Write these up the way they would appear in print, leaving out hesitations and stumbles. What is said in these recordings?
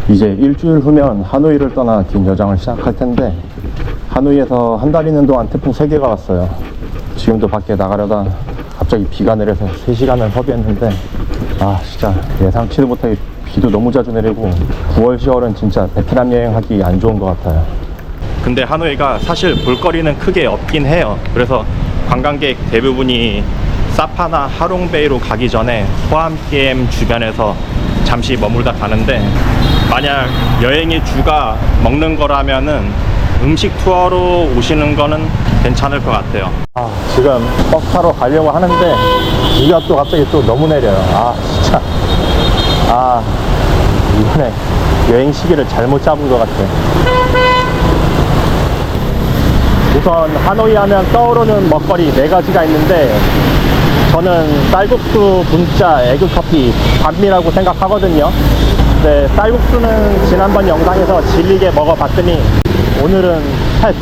이제 일주일 후면 하노이를 떠나 긴 여정을 시작할 텐데, 하노이에서 한 달 있는 동안 태풍 3개가 왔어요. 지금도 밖에 나가려다 갑자기 비가 내려서 3시간을 허비했는데, 진짜 예상치도 못하게 비도 너무 자주 내리고 9월 10월은 진짜 베트남 여행하기 안 좋은 것 같아요. 근데 하노이가 사실 볼거리는 크게 없긴 해요. 그래서 관광객 대부분이 사파나 하롱베이로 가기 전에 호암kiem 주변에서 잠시 머물다 가는데, 만약 여행의 주가 먹는 거라면은 음식 투어로 오시는 거는 괜찮을 것 같아요. 지금 버스 타러 가려고 하는데 비가 또 갑자기 또 너무 내려요. 진짜 이번에 여행 시기를 잘못 잡은 것 같아. 우선 하노이 하면 떠오르는 먹거리 4가지가 있는데, 저는 쌀국수, 분짜, 에그커피, 반미라고 생각하거든요. 근데 쌀국수는 지난번 영상에서 질리게 먹어봤더니 오늘은 패스.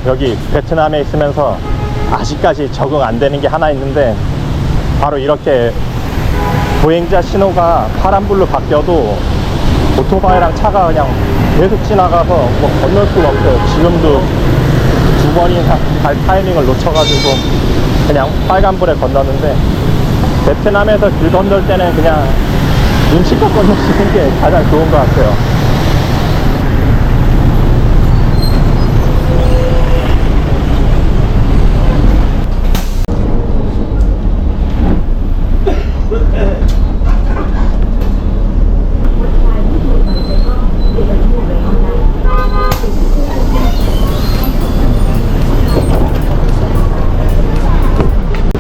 여기 베트남에 있으면서 아직까지 적응 안 되는 게 하나 있는데, 바로 이렇게 보행자 신호가 파란불로 바뀌어도 오토바이랑 차가 그냥 계속 지나가서 뭐 건널 수가 없어요. 지금도 2번이나 갈 타이밍을 놓쳐가지고 그냥 빨간불에 건너는데, 베트남에서 길 건널 때는 그냥 눈치껏 건너시는 게 가장 좋은 것 같아요.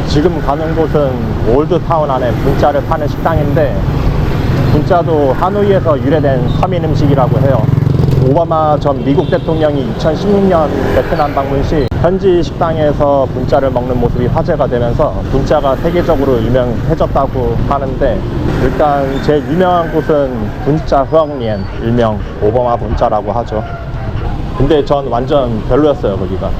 지금 가는 곳은 올드타운 안에 분짜를 파는 식당인데, 분짜도 하노이에서 유래된 서민 음식이라고 해요. 오바마 전 미국 대통령이 2016년 베트남 방문 시 현지 식당에서 분짜를 먹는 모습이 화제가 되면서 분짜가 세계적으로 유명해졌다고 하는데, 일단 제일 유명한 곳은 분짜 허응리엔, 일명 오바마 분짜라고 하죠. 근데 전 완전 별로였어요, 거기가.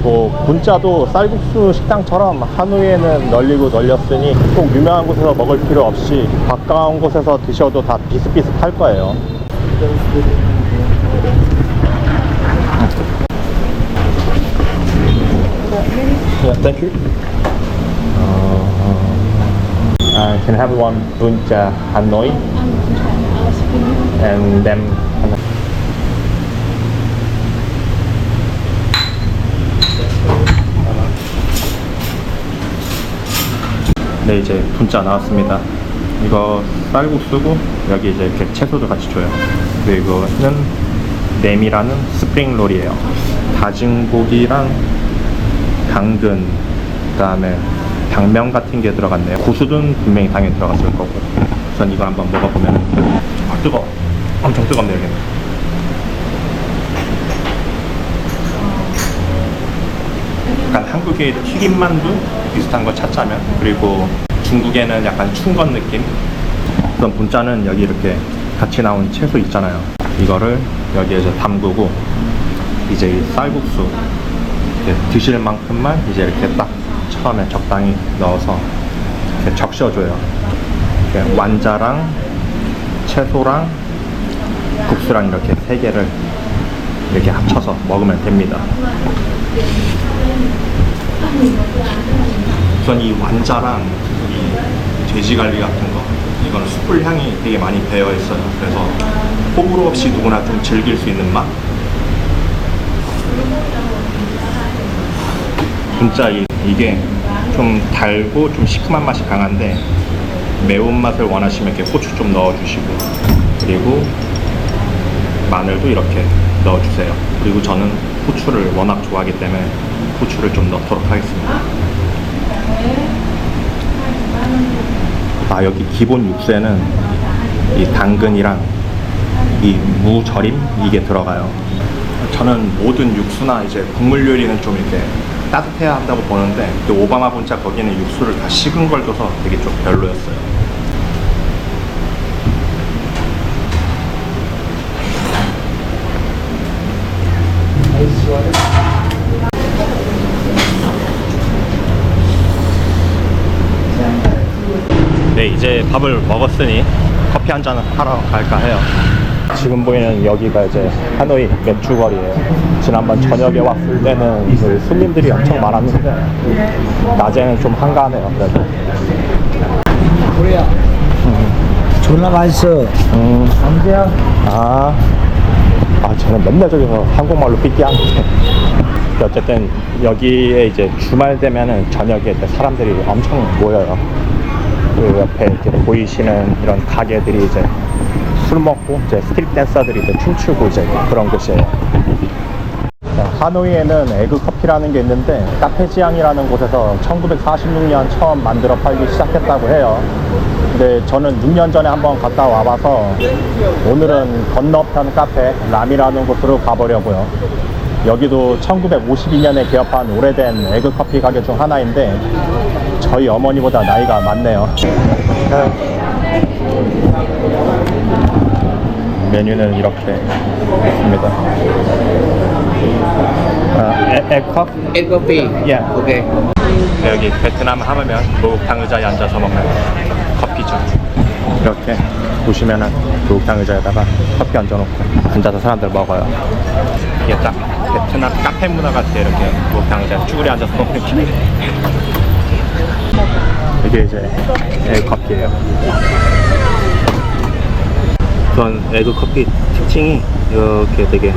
뭐 분짜도 쌀국수 식당처럼 하노이에는 널리고 널렸으니 꼭 유명한 곳에서 먹을 필요 없이 가까운 곳에서 드셔도 다 비슷비슷할 거예요. Yeah, thank you. Can I have one buncha Hanoi and then 네, 이제 분짜 나왔습니다. 이거 쌀국수고, 여기 이제 이렇게 채소도 같이 줘요. 그리고 이거는 램이라는 스프링롤이에요. 다진 고기랑 당근, 그 다음에 당면 같은 게 들어갔네요. 고수든 분명히 당연히 들어갔을 거고. 우선 이거 한번 먹어보면, 뜨거워. 엄청 뜨겁네요, 여기는. 약간 한국의 튀김만두 비슷한 거 찾자면, 그리고 중국에는 약간 충건 느낌. 우선 분짜는 여기 이렇게 같이 나온 채소 있잖아요. 이거를 여기에 이제 담그고, 이제 이 쌀국수 드실 만큼만 이제 이렇게 딱 처음에 적당히 넣어서 이렇게 적셔줘요. 이렇게 완자랑 채소랑 국수랑 이렇게 3개를 이렇게 합쳐서 먹으면 됩니다. 우선 이 완자랑 이 돼지갈비 같은 거, 이거는 숯불 향이 되게 많이 배어 있어요. 그래서 호불호 없이 누구나 좀 즐길 수 있는 맛. 진짜 이게 좀 달고 좀 시큼한 맛이 강한데, 매운맛을 원하시면 이렇게 고추 좀 넣어주시고, 그리고 마늘도 이렇게 넣어주세요. 그리고 저는 후추를 워낙 좋아하기 때문에 후추를 좀 넣도록 하겠습니다. 여기 기본 육수에는 이 당근이랑 이 무절임 이게 들어가요. 저는 모든 육수나 이제 국물 요리는 좀 이렇게 따뜻해야 한다고 보는데, 또 오바마 분짜 거기는 육수를 다 식은 걸 줘서 되게 좀 별로였어요. 이제 밥을 먹었으니 커피 한 잔 하러 갈까 해요. 지금 보이는 여기가 이제 하노이 맥주거리예요. 지난번 저녁에 왔을 때는 그 손님들이 엄청 많았는데 낮에는 좀 한가하네요. 그래도. 코리아. 존나 맛있어. 안돼요. 저는 맨날 저기서 한국말로 삐끼하는데. 어쨌든 여기에 이제 주말 되면은 저녁에 이제 사람들이 엄청 모여요. 그 옆에 이렇게 보이시는 이런 가게들이 이제 술 먹고 이제 스트릿 댄서들이 이제 춤추고 이제 그런 곳이에요. 하노이에는 에그 커피라는 게 있는데 카페지앙이라는 곳에서 1946년 처음 만들어 팔기 시작했다고 해요. 근데 저는 6년 전에 한번 갔다 와봐서 오늘은 건너편 카페 람이라는 곳으로 가보려고요. 여기도 1952년에 개업한 오래된 에그 커피 가게 중 하나인데 저희 어머니보다 나이가 많네요. 메뉴는 이렇게 있습니다. 에그컵? Egg 예. Okay. 여기 베트남 하면 목욕탕 의자에 앉아서 먹는 커피죠. 이렇게 보시면은 목욕탕 의자에다가 커피 얹어놓고 앉아서 사람들 먹어요. 이게 딱 베트남 카페 문화 같아요. 이렇게 목욕탕 의자에 쭈그리 앉아서 먹는 게. 이게 이제 에그 커피예요. 그런 에그 커피 특징이 이렇게 되게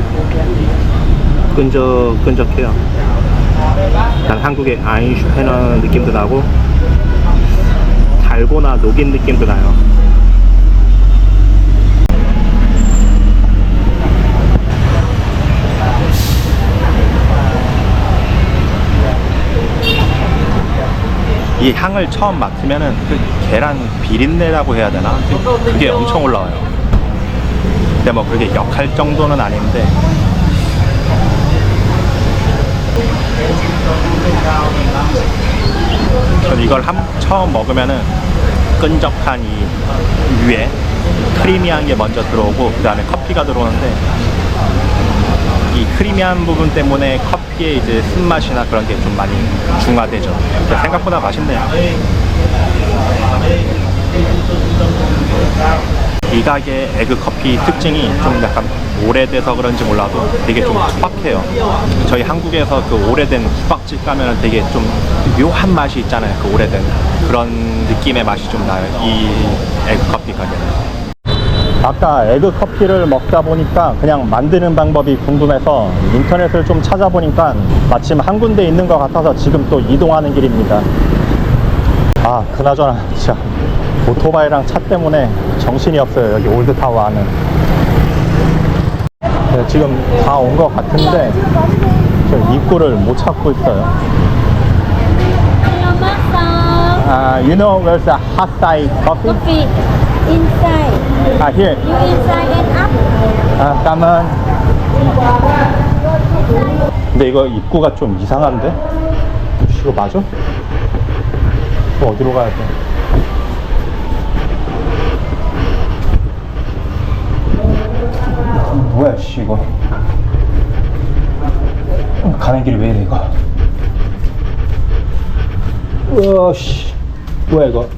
끈적끈적해요. 약간 한국의 아인슈페너 느낌도 나고 달고나 녹인 느낌도 나요. 이 향을 처음 맡으면은 그 계란 비린내라고 해야 되나? 그게 엄청 올라와요. 근데 뭐 그렇게 역할 정도는 아닌데 전 이걸 처음 먹으면은 끈적한 이 위에 크리미한 게 먼저 들어오고 그 다음에 커피가 들어오는데 이 크리미한 부분 때문에 커피의 이제 쓴맛이나 그런 게 좀 많이 중화되죠. 생각보다 맛있네요. 이 가게 에그 커피 특징이 좀 약간 오래돼서 그런지 몰라도 되게 좀 투박해요. 저희 한국에서 그 오래된 국밥집 가면은 되게 좀 묘한 맛이 있잖아요. 그 오래된 그런 느낌의 맛이 좀 나요. 이 에그 커피 가게는. 아까 에그 커피를 먹다 보니까 그냥 만드는 방법이 궁금해서 인터넷을 좀 찾아보니까 마침 한 군데 있는 것 같아서 지금 또 이동하는 길입니다. 그나저나 진짜 오토바이랑 차 때문에 정신이 없어요. 여기 올드타워 안은. 네, 지금 다 온 것 같은데 저 입구를 못 찾고 있어요. You know where's the hot side coffee? Coffee inside. Here. You inside and up. 까만. 근데 이거 입구가 좀 이상한데? 이거 맞아? 또 어디로 가야 돼? 뭐야 씨 이거 가는 길이 왜 이래 이거. 우와 씨 뭐야 이거.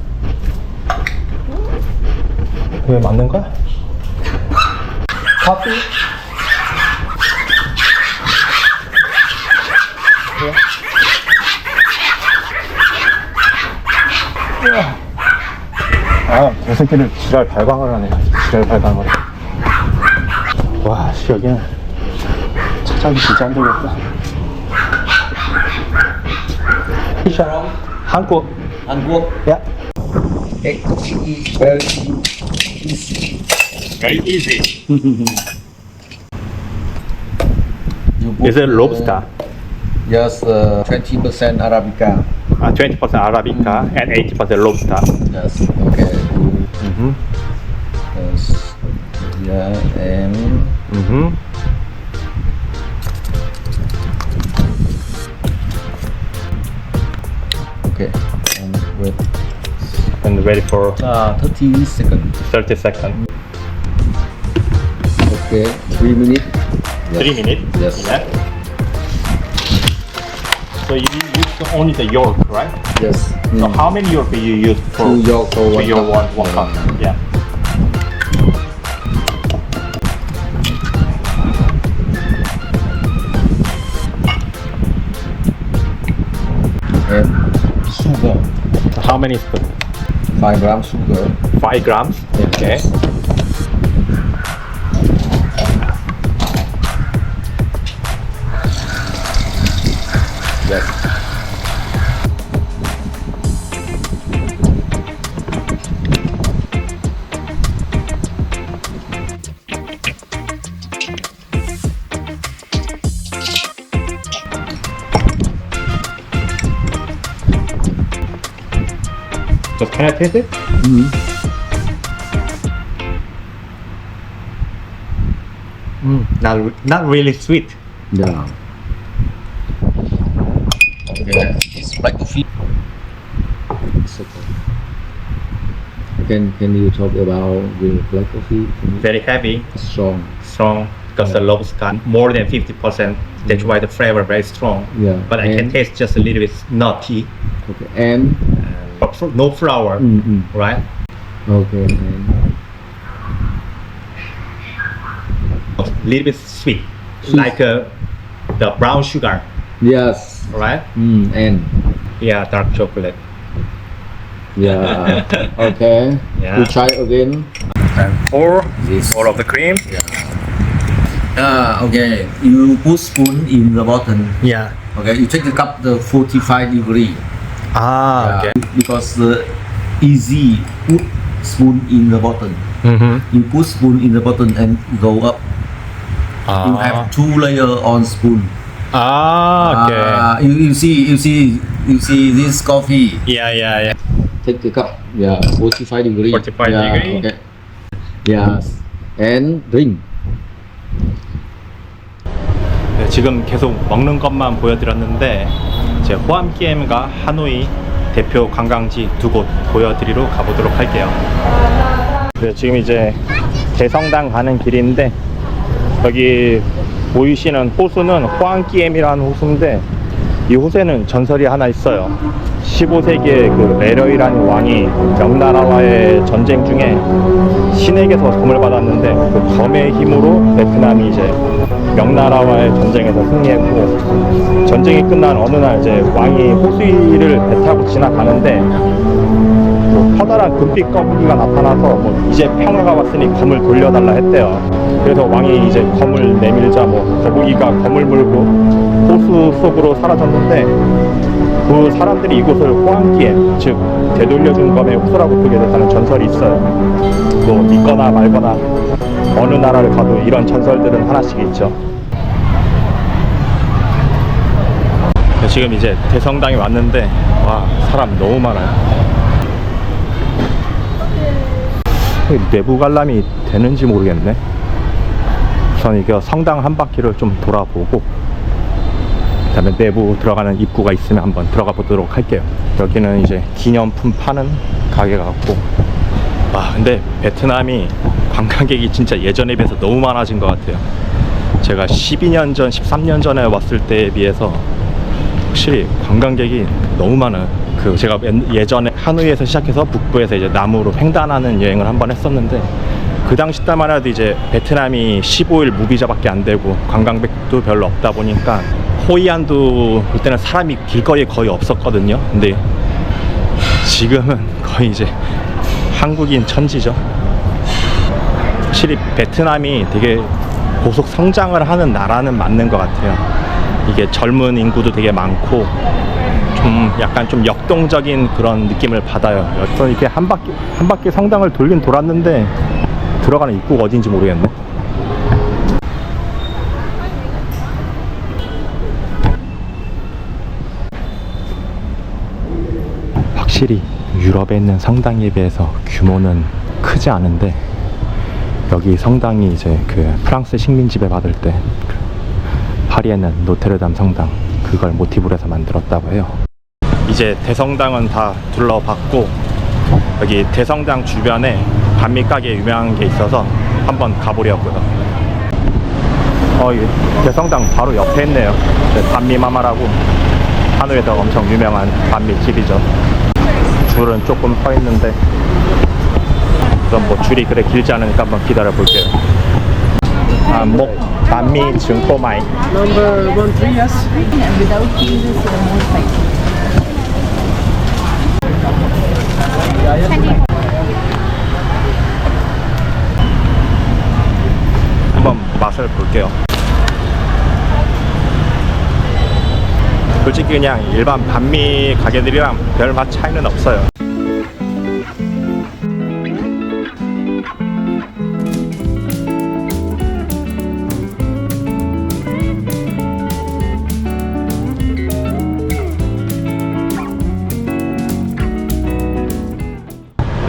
왜 맞는 거야? 커피? 저 새끼를 지랄 발광을 하네. 지랄 발광을. 와, 씨, 여기는 찾아기 진짜 안 되겠다. 한국. Hanwok. 야. Egg coffee is very easy. Very easy. You put, Is it lobster? Yes, 20% Arabica. 20% Arabica and 80% lobster. Yes. Okay. Yes. Yeah, and okay. And wait. And ready for 30 seconds. 30 seconds. Okay. 3 minutes. 3 minutes? Yes. Yeah. So you use only the yolk, right? Yes. So how many York you use for 2 York for 1 cup. one cup? Yeah. And sugar. How many spoons? 5 grams sugar. 5 grams. Okay. Yes. So can I taste it? Not really sweet. Yeah. Okay. It's black coffee. It's okay. Can you talk about the black coffee? Very heavy, Strong. strong, because the low scan more than 50%. That's why the flavor very strong. Yeah. But I can And- taste just a little bit nutty, Okay. And but no flour, right? okay. And A little bit sweet, like the brown sugar, yes. right? And Yeah, dark chocolate. yeah. Okay. Yeah. We try again. And pour This. all of the cream. Okay. You put spoon in the bottom. Yeah. Okay. You take the cup the 45 degree. Ah, okay. Because the easy put spoon in the bottom. Mm-hmm. You put spoon in the bottom and go up. You have 2 layer on spoon. Okay. You see this coffee. Yeah. Take the cup. Yeah, 45 degree. 45 yeah, degree. Okay. Yes. And drink. 네, 지금 계속 먹는 것만 보여드렸는데 이제 호암기엠과 하노이 대표 관광지 2곳 보여드리러 가보도록 할게요. 네, 지금 이제 대성당 가는 길인데 여기 보이시는 호수는 호암기엠이라는 호수인데 이 호수에는 전설이 하나 있어요. 15세기에 그 메려이라는 왕이 명나라와의 전쟁 중에 신에게서 검을 받았는데 그 검의 힘으로 베트남이 이제 명나라와의 전쟁에서 승리했고, 전쟁이 끝난 어느 날 이제 왕이 호수 위를 배 타고 지나가는데 뭐 커다란 금빛 거북이가 나타나서 뭐 이제 평화가 왔으니 검을 돌려달라 했대요. 그래서 왕이 이제 검을 내밀자 뭐 거북이가 검을 물고 호수 속으로 사라졌는데, 그 사람들이 이곳을 호암기에, 즉 되돌려준 검의 호수라고 부르게 됐다는 전설이 있어요. 뭐 믿거나 말거나 어느 나라를 가도 이런 전설들은 하나씩 있죠. 지금 이제 대성당에 왔는데 와, 사람 너무 많아요. 내부 관람이 되는지 모르겠네. 우선 이거 성당 한 바퀴를 좀 돌아보고 그 다음에 내부 들어가는 입구가 있으면 한번 들어가 보도록 할게요. 여기는 이제 기념품 파는 가게 같고, 와 근데 베트남이 관광객이 진짜 예전에 비해서 너무 많아진 것 같아요. 제가 12년 전, 13년 전에 왔을 때에 비해서 확실히 관광객이 너무 많아요. 그 제가 예전에 하노이에서 시작해서 북부에서 이제 남으로 횡단하는 여행을 한번 했었는데, 그 당시 때만 해도 이제 베트남이 15일 무비자밖에 안 되고 관광객도 별로 없다 보니까 호이안도 그때는 사람이 길거리에 거의 없었거든요. 근데 지금은 거의 이제 한국인 천지죠. 확실히 베트남이 되게 고속 성장을 하는 나라는 맞는 것 같아요. 이게 젊은 인구도 되게 많고 좀 약간 좀 역동적인 그런 느낌을 받아요. 그래서 이렇게 한 바퀴 성당을 돌긴 돌았는데 들어가는 입구가 어딘지 모르겠네. 확실히 유럽에 있는 성당에 비해서 규모는 크지 않은데, 여기 성당이 이제 그 프랑스 식민지배 받을 때 파리에는 노트르담 성당, 그걸 모티브로 해서 만들었다고 해요. 이제 대성당은 다 둘러봤고, 여기 대성당 주변에 반미 가게 유명한 게 있어서 한번 가보려고요. 이 대성당 바로 옆에 있네요. 반미 마마라고 하노이에서 엄청 유명한 반미 집이죠. 줄은 조금 서 있는데 그럼 뭐 줄이 그래 길지 않으니까 한번 기다려 볼게요. 아, 목 반미 증꼬마이. Number 13, yes. And without cheese is more spicy. 한번 맛을 볼게요. 솔직히 그냥 일반 반미 가게들이랑 별 맛 차이는 없어요.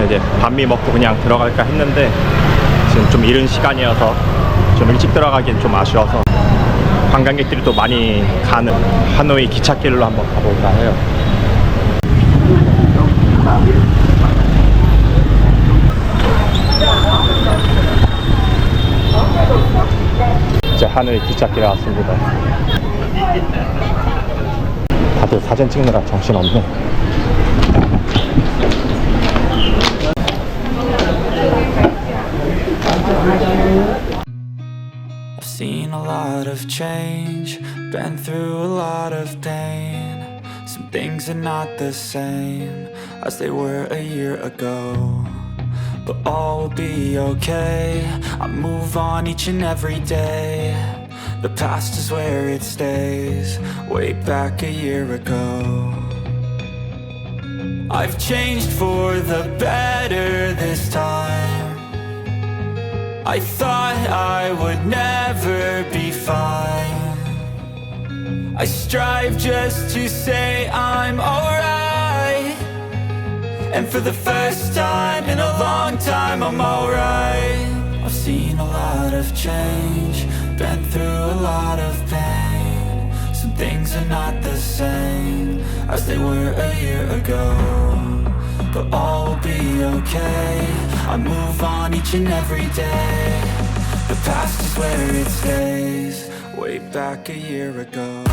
이제 반미 먹고 그냥 들어갈까 했는데 지금 좀 이른 시간이어서 좀 일찍 들어가긴 좀 아쉬워서 관광객들이 또 많이 가는 하노이 기찻길로 한번 가볼까 해요. 이제 하노이 기찻길에 왔습니다. 다들 사진 찍느라 정신없네. I've seen a lot of change, been through a lot of pain. Some things are not the same as they were a year ago, but all will be okay. I move on each and every day. The past is where it stays, way back a year ago. I've changed for the better this time. I thought I would never be fine. I strive just to say I'm alright, and for the first time in a long time I'm alright. I've seen a lot of change, been through a lot of pain. Some things are not the same as they were a year ago, but all will be okay. I move on each and every day. The past is where it stays, way back a year ago.